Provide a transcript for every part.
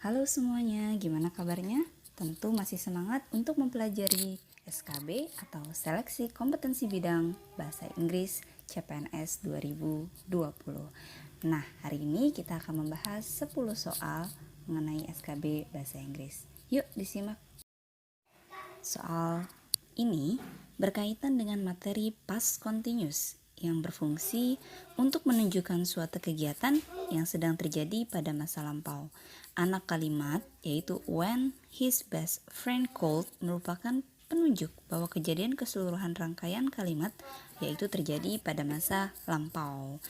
Halo semuanya, gimana kabarnya? Tentu masih semangat untuk mempelajari SKB atau Seleksi Kompetensi Bidang Bahasa Inggris CPNS 2020. Nah, hari ini kita akan membahas 10 soal mengenai SKB Bahasa Inggris. Yuk disimak. Soal ini berkaitan dengan materi past continuous yang berfungsi untuk menunjukkan suatu kegiatan yang sedang terjadi pada masa lampau. Anak kalimat yaitu when his best friend called merupakan penunjuk bahwa kejadian keseluruhan rangkaian kalimat yaitu terjadi pada masa lampau.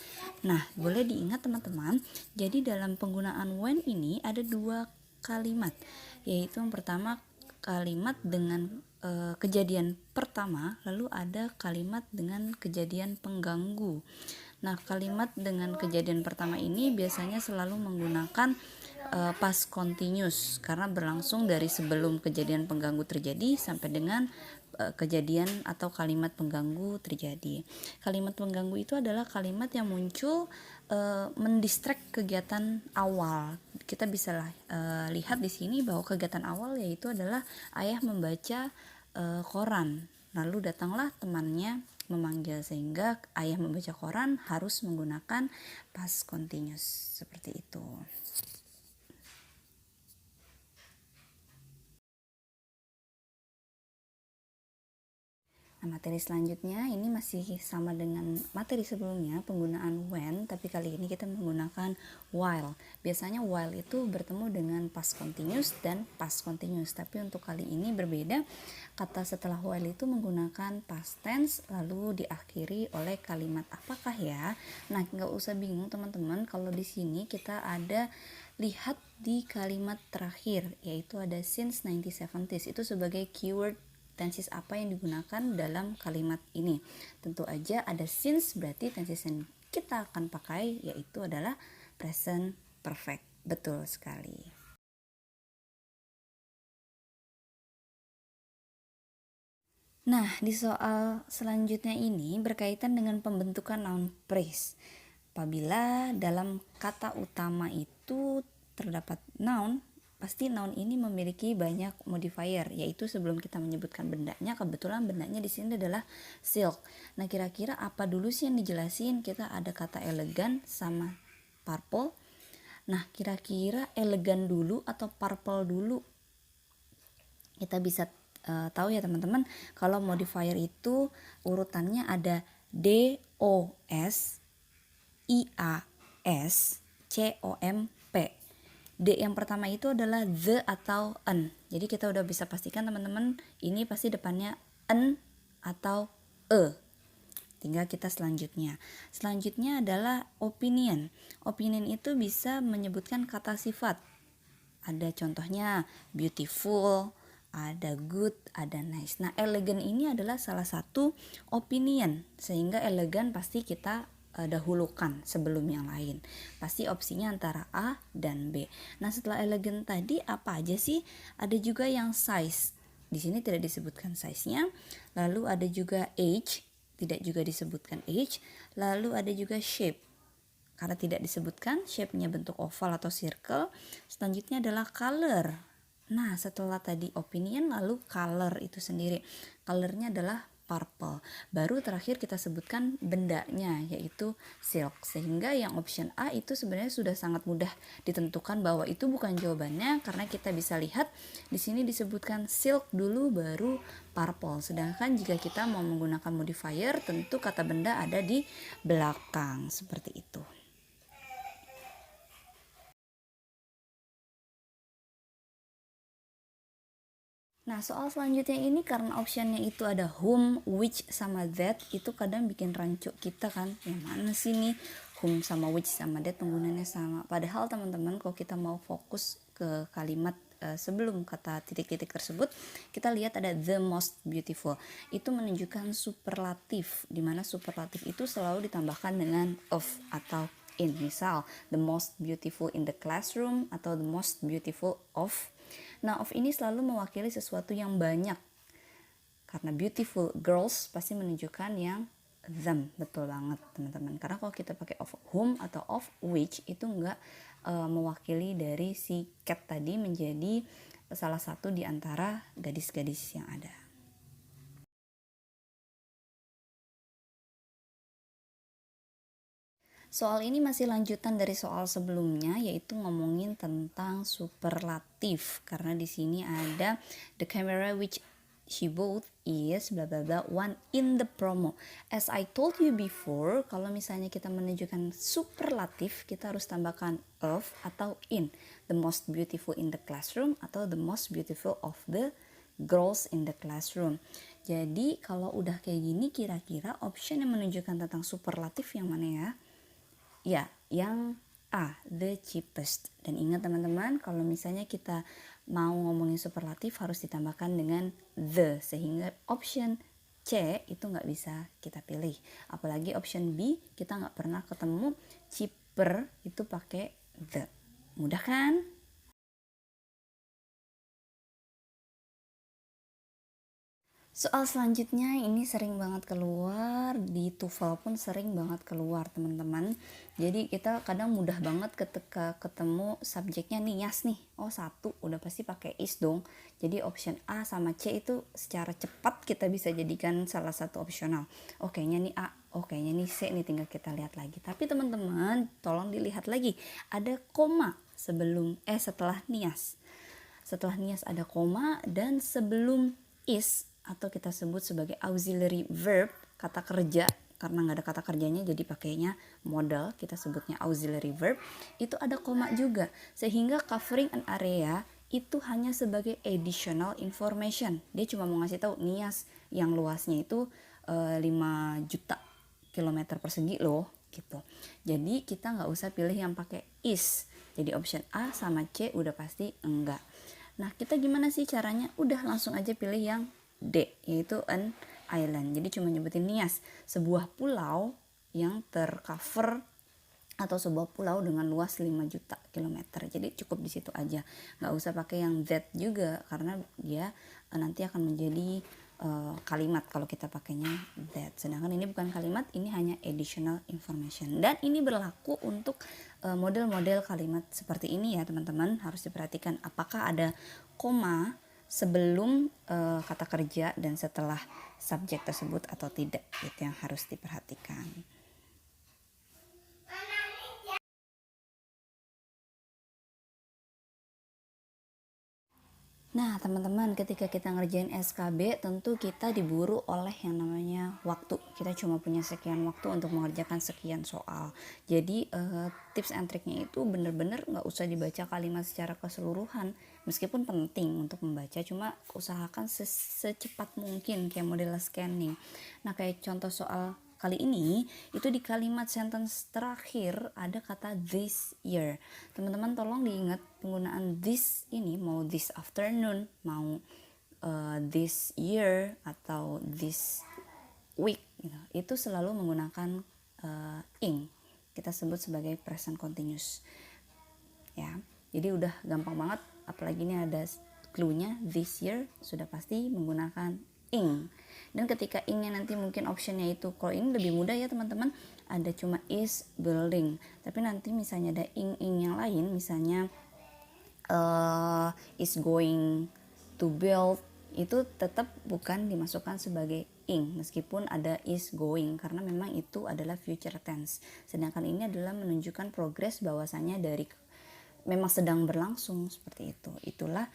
Nah, boleh diingat teman-teman, jadi dalam penggunaan when ini ada dua kalimat, yaitu yang pertama kalimat dengan kejadian pertama, lalu ada kalimat dengan kejadian pengganggu. Nah, kalimat dengan kejadian pertama ini biasanya selalu menggunakan past continuous karena berlangsung dari sebelum kejadian pengganggu terjadi sampai dengan kejadian atau kalimat pengganggu terjadi. Kalimat pengganggu itu adalah kalimat yang muncul mendistract kegiatan awal. Kita bisa lihat di sini bahwa kegiatan awal yaitu adalah ayah membaca koran. Lalu datanglah temannya memanggil, sehingga ayah membaca koran harus menggunakan past continuous seperti itu. Nah, materi selanjutnya ini masih sama dengan materi sebelumnya, penggunaan when, tapi kali ini kita menggunakan while. Biasanya while itu bertemu dengan past continuous dan past continuous, tapi untuk kali ini berbeda. Kata setelah while itu menggunakan past tense lalu diakhiri oleh kalimat apakah ya? Nah, nggak usah bingung teman-teman, kalau di sini kita ada lihat di kalimat terakhir, yaitu ada since 1970s, itu sebagai keyword tenses apa yang digunakan dalam kalimat ini. Tentu aja ada since, berarti tenses yang kita akan pakai yaitu adalah present perfect. Betul sekali. Nah, di soal selanjutnya ini berkaitan dengan pembentukan noun phrase. Apabila dalam kata utama itu terdapat noun, pasti noun ini memiliki banyak modifier, yaitu sebelum kita menyebutkan bendanya, kebetulan bendanya di sini adalah silk. Nah, kira-kira apa dulu sih yang dijelasin? Kita ada kata elegan sama purple. Nah, kira-kira elegan dulu atau purple dulu? Kita bisa tahu ya teman-teman, kalau modifier itu urutannya ada D, O, S, I, A, S, C, O, M, P. D yang pertama itu adalah the atau an. Jadi kita udah bisa pastikan teman-teman, ini pasti depannya an atau e. Tinggal kita selanjutnya. Selanjutnya adalah opinion. Opinion itu bisa menyebutkan kata sifat. Ada contohnya beautiful, ada good, ada nice. Nah, elegan ini adalah salah satu opinion, sehingga elegan pasti kita dahulukan sebelum yang lain. Pasti opsinya antara A dan B. Nah, setelah elegan tadi apa aja sih? Ada juga yang size. Di sini tidak disebutkan size-nya. Lalu ada juga age, tidak juga disebutkan age. Lalu ada juga shape. Karena tidak disebutkan shape-nya bentuk oval atau circle. Selanjutnya adalah color. Nah, setelah tadi opinion, lalu color itu sendiri. Colornya adalah purple. Baru terakhir kita sebutkan bendanya, yaitu silk. Sehingga yang option A itu sebenarnya sudah sangat mudah ditentukan bahwa itu bukan jawabannya, karena kita bisa lihat di sini disebutkan silk dulu baru purple. Sedangkan jika kita mau menggunakan modifier, tentu kata benda ada di belakang, seperti itu. Nah, soal selanjutnya ini karena optionnya itu ada whom, which, sama that, itu kadang bikin rancu kita kan, yang mana sih nih whom sama which sama that penggunaannya sama. Padahal teman-teman, kalau kita mau fokus ke kalimat sebelum kata titik-titik tersebut, kita lihat ada the most beautiful. Itu menunjukkan superlatif, dimana superlatif itu selalu ditambahkan dengan of atau in. Misal, the most beautiful in the classroom atau the most beautiful of. Nah, of ini selalu mewakili sesuatu yang banyak. Karena beautiful girls pasti menunjukkan yang them. Betul banget teman-teman. Karena kalau kita pakai of whom atau of which itu enggak mewakili dari si cat tadi menjadi salah satu di antara gadis-gadis yang ada. Soal ini masih lanjutan dari soal sebelumnya, yaitu ngomongin tentang superlatif. Karena di sini ada the camera which she bought is bla bla bla one in the promo. As I told you before, kalau misalnya kita menunjukkan superlatif, kita harus tambahkan of atau in. The most beautiful in the classroom atau the most beautiful of the girls in the classroom. Jadi kalau udah kayak gini, kira-kira option yang menunjukkan tentang superlatif yang mana ya? Ya, yang A, the cheapest. Dan ingat teman-teman, kalau misalnya kita mau ngomongin superlatif harus ditambahkan dengan the, sehingga option C itu nggak bisa kita pilih. Apalagi option B, kita nggak pernah ketemu cheaper itu pakai the. Mudah kan? Soal selanjutnya ini sering banget keluar, di TOEFL pun sering banget keluar teman-teman. Jadi kita kadang mudah banget ketika ketemu subjeknya nias nih. Oh satu, udah pasti pakai is dong. Jadi option A sama C itu secara cepat kita bisa jadikan salah satu opsional. Oh kayaknya nih A, oh kayaknya nih C nih, tinggal kita lihat lagi. Tapi teman-teman tolong dilihat lagi, ada koma setelah nias. Setelah nias ada koma, dan sebelum is atau kita sebut sebagai auxiliary verb, kata kerja, karena nggak ada kata kerjanya jadi pakainya modal, kita sebutnya auxiliary verb, itu ada koma juga, sehingga covering an area itu hanya sebagai additional information. Dia cuma mau ngasih tahu nias yang luasnya itu 5 juta kilometer persegi loh gitu. Jadi kita nggak usah pilih yang pakai is. Jadi option A sama C udah pasti enggak. Nah kita gimana sih caranya? Udah langsung aja pilih yang D, yaitu an island. Jadi cuma nyebutin nias, sebuah pulau yang tercover atau sebuah pulau dengan luas 5 juta kilometer. Jadi cukup di situ aja, nggak usah pakai yang that juga, karena dia nanti akan menjadi kalimat kalau kita pakainya that. Sedangkan ini bukan kalimat, ini hanya additional information. Dan ini berlaku untuk model-model kalimat seperti ini ya teman-teman. Harus diperhatikan apakah ada koma sebelum kata kerja dan setelah subjek tersebut atau tidak. Itu yang harus diperhatikan. Nah teman-teman, ketika kita ngerjain SKB tentu kita diburu oleh yang namanya waktu. Kita cuma punya sekian waktu untuk mengerjakan sekian soal. Jadi tips and triknya itu bener-bener gak usah dibaca kalimat secara keseluruhan. Meskipun penting untuk membaca, cuma usahakan secepat mungkin kayak model scanning. Nah kayak contoh soal kali ini, itu di kalimat sentence terakhir ada kata this year. Teman-teman tolong diingat penggunaan this ini, mau this afternoon, mau this year, atau this week gitu. Itu selalu menggunakan ing. Kita sebut sebagai present continuous. Ya. Jadi udah gampang banget, apalagi ini ada clue-nya this year, sudah pasti menggunakan ing. Dan ketika ingnya nanti mungkin optionnya itu, kalau ini lebih mudah ya teman-teman, ada cuma is building. Tapi nanti misalnya ada ing yang lain, misalnya is going to build, itu tetap bukan dimasukkan sebagai ing meskipun ada is going, karena memang itu adalah future tense. Sedangkan ini adalah menunjukkan progress, bahwasanya dari memang sedang berlangsung seperti itu. Itulah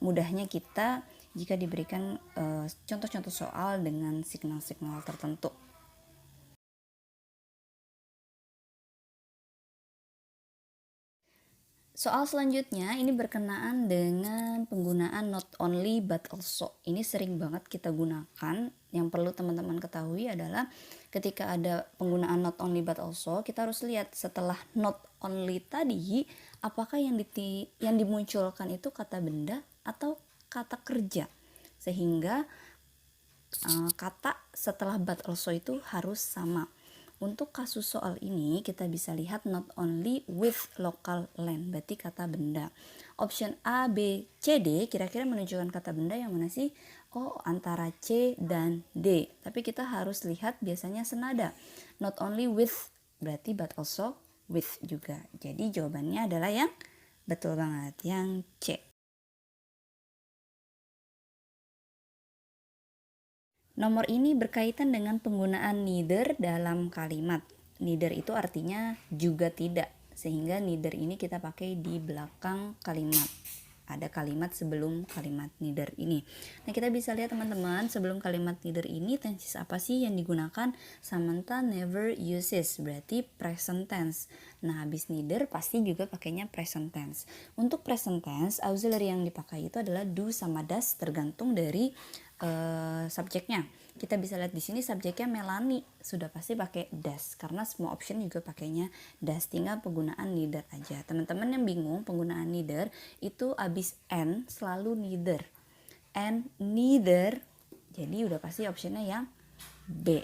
mudahnya kita jika diberikan contoh-contoh soal dengan signal-signal tertentu. Soal selanjutnya ini berkenaan dengan penggunaan not only but also. Ini sering banget kita gunakan. Yang perlu teman-teman ketahui adalah ketika ada penggunaan not only but also, kita harus lihat setelah not only tadi apakah yang dimunculkan itu kata benda atau kata kerja. Sehingga kata setelah but also itu harus sama. Untuk kasus soal ini kita bisa lihat not only with local land, berarti kata benda. Option A, B, C, D kira-kira menunjukkan kata benda yang mana sih? Oh, antara C dan D. Tapi kita harus lihat biasanya senada. Not only with berarti but also with juga. Jadi jawabannya adalah yang betul banget, yang C. Nomor ini berkaitan dengan penggunaan neither dalam kalimat. Neither itu artinya juga tidak, sehingga neither ini kita pakai di belakang kalimat. Ada kalimat sebelum kalimat neither ini. Nah, kita bisa lihat teman-teman, sebelum kalimat neither ini tenses apa sih yang digunakan? Samantha never uses, berarti present tense. Nah, habis neither pasti juga pakainya present tense. Untuk present tense, auxiliary yang dipakai itu adalah do sama does, tergantung dari subjeknya. Kita bisa lihat di sini subjeknya Melanie, sudah pasti pakai does karena semua option juga pakainya does, tinggal penggunaan neither aja. Teman-teman yang bingung penggunaan neither itu abis and selalu neither and neither, jadi udah pasti optionnya yang B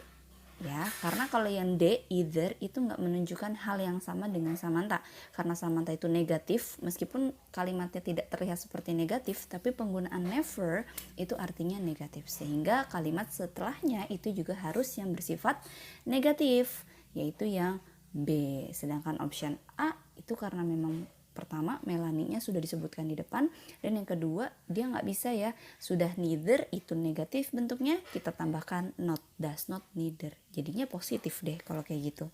ya, karena kalau yang D either itu nggak menunjukkan hal yang sama dengan Samantha, karena Samantha itu negatif meskipun kalimatnya tidak terlihat seperti negatif, tapi penggunaan never itu artinya negatif, sehingga kalimat setelahnya itu juga harus yang bersifat negatif, yaitu yang B. Sedangkan option A itu karena memang pertama Melanie-nya sudah disebutkan di depan, dan yang kedua dia nggak bisa ya, sudah neither itu negatif bentuknya, kita tambahkan not, does not, neither, jadinya positif deh kalau kayak gitu.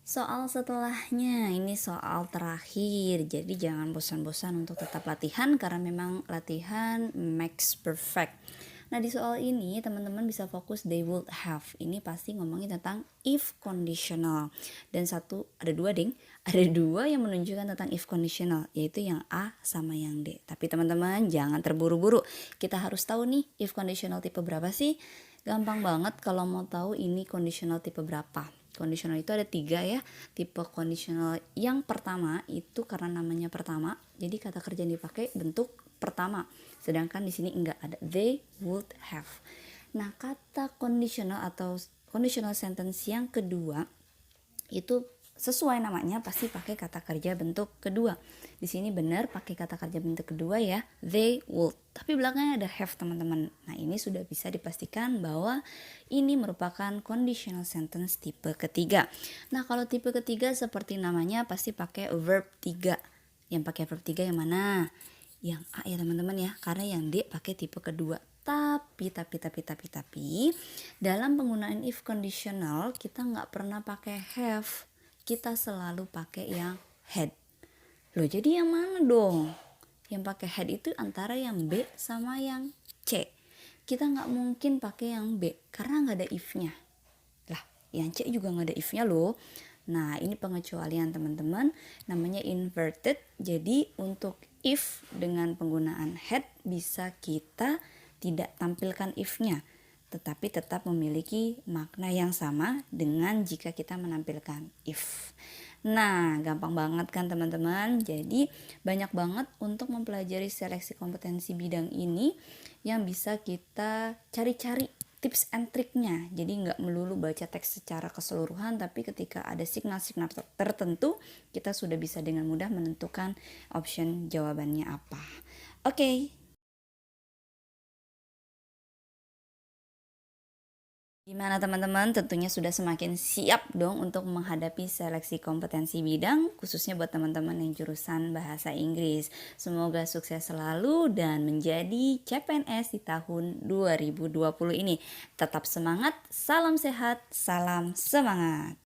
Soal setelahnya ini soal terakhir, jadi jangan bosan-bosan untuk tetap latihan karena memang latihan makes perfect. Nah, di soal ini teman-teman bisa fokus they would have. Ini pasti ngomongin tentang if conditional. Dan ada dua yang menunjukkan tentang if conditional, yaitu yang A sama yang D. Tapi teman-teman jangan terburu-buru. Kita harus tahu nih if conditional tipe berapa sih? Gampang banget kalau mau tahu ini conditional tipe berapa. Conditional itu ada 3 ya. Tipe conditional yang pertama itu karena namanya pertama, jadi kata kerja yang dipakai bentuk pertama. Sedangkan di sini enggak ada they would have. Nah, kata conditional atau conditional sentence yang kedua itu sesuai namanya pasti pakai kata kerja bentuk kedua. Di sini benar pakai kata kerja bentuk kedua ya, they would. Tapi belakangnya ada have teman-teman. Nah, ini sudah bisa dipastikan bahwa ini merupakan conditional sentence tipe ketiga. Nah, kalau tipe ketiga seperti namanya pasti pakai verb 3. Yang pakai verb 3 yang mana? Yang A ya teman-teman ya, karena yang D pakai tipe kedua. Tapi dalam penggunaan if conditional kita nggak pernah pakai have, kita selalu pakai yang had. Loh, jadi yang mana dong? Yang pakai had itu antara yang B sama yang C. Kita nggak mungkin pakai yang B karena nggak ada if-nya. Lah, yang C juga nggak ada if-nya loh. Nah, ini pengecualian teman-teman, namanya inverted. Jadi untuk if dengan penggunaan had bisa kita tidak tampilkan if-nya, tetapi tetap memiliki makna yang sama dengan jika kita menampilkan if. Nah, gampang banget kan teman-teman? Jadi banyak banget untuk mempelajari seleksi kompetensi bidang ini yang bisa kita cari-cari tips and triknya. Jadi nggak melulu baca teks secara keseluruhan, tapi ketika ada signal-signal tertentu, kita sudah bisa dengan mudah menentukan option jawabannya apa. Oke. Gimana teman-teman? Tentunya sudah semakin siap dong untuk menghadapi seleksi kompetensi bidang, khususnya buat teman-teman yang jurusan bahasa Inggris. Semoga sukses selalu dan menjadi CPNS di tahun 2020 ini. Tetap semangat, salam sehat, salam semangat.